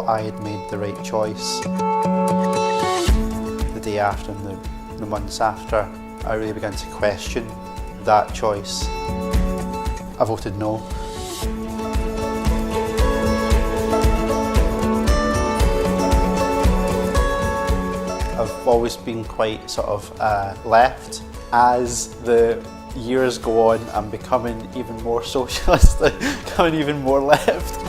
thought I had made the right choice. The day after and the months after, I really began to question that choice. I voted no. I've always been quite sort of left. As the years go on, I'm becoming even more socialist, becoming even more left.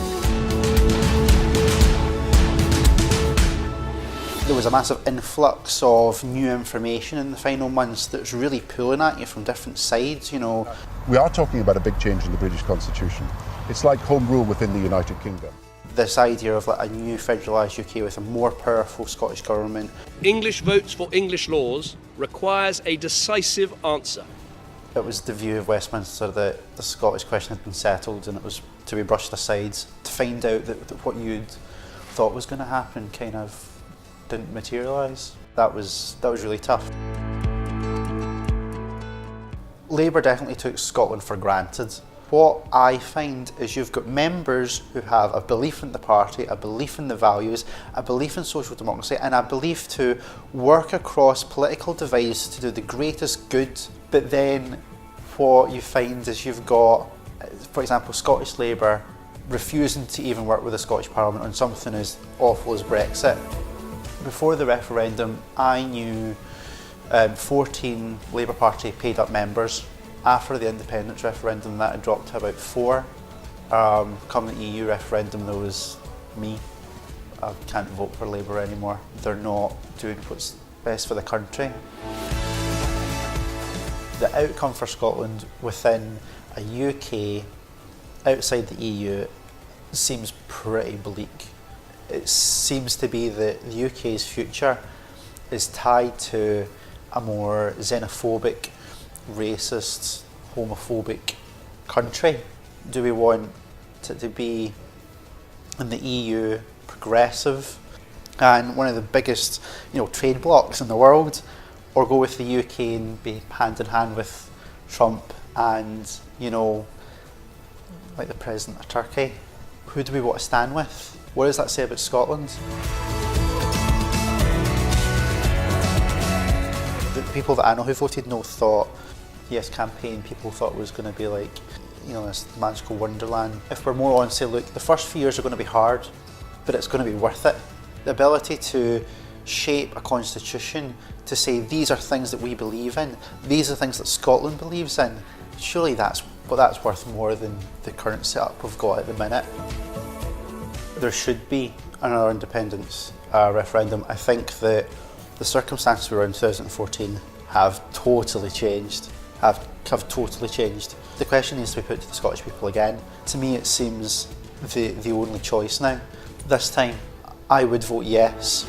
There was a massive influx of new information in the final months that's really pulling at you from different sides, you know. We are talking about a big change in the British Constitution. It's like home rule within the United Kingdom. This idea of like a new federalised UK with a more powerful Scottish government. English votes for English laws requires a decisive answer. It was the view of Westminster that the Scottish question had been settled and it was to be brushed aside. To find out that what you'd thought was going to happen kind of didn't materialise. That was really tough. Labour definitely took Scotland for granted. What I find is you've got members who have a belief in the party, a belief in the values, a belief in social democracy, and a belief to work across political divides to do the greatest good. But then what you find is you've got, for example, Scottish Labour refusing to even work with the Scottish Parliament on something as awful as Brexit. Before the referendum, I knew 14 Labour Party paid up members. After the independence referendum, that had dropped to about 4. Coming the EU referendum, there was me. I can't vote for Labour anymore. They're not doing what's best for the country. The outcome for Scotland within a UK outside the EU seems pretty bleak. It seems to be that the UK's future is tied to a more xenophobic, racist, homophobic country. Do we want it to be in the EU progressive and one of the biggest, trade blocs in the world, or go with the UK and be hand in hand with Trump and, like the president of Turkey? Who do we want to stand with? What does that say about Scotland? The people that I know who voted no thought Yes campaign people thought was going to be like, this magical wonderland. If we're more on, say, look, the first few years are going to be hard, but it's going to be worth it. The ability to shape a constitution, to say these are things that we believe in, these are things that Scotland believes in, surely that's worth more than the current setup we've got at the minute. There should be another independence referendum. I think that the circumstances we were in 2014 have totally changed. Have totally changed. The question needs to be put to the Scottish people again. To me, it seems the only choice now. This time, I would vote yes.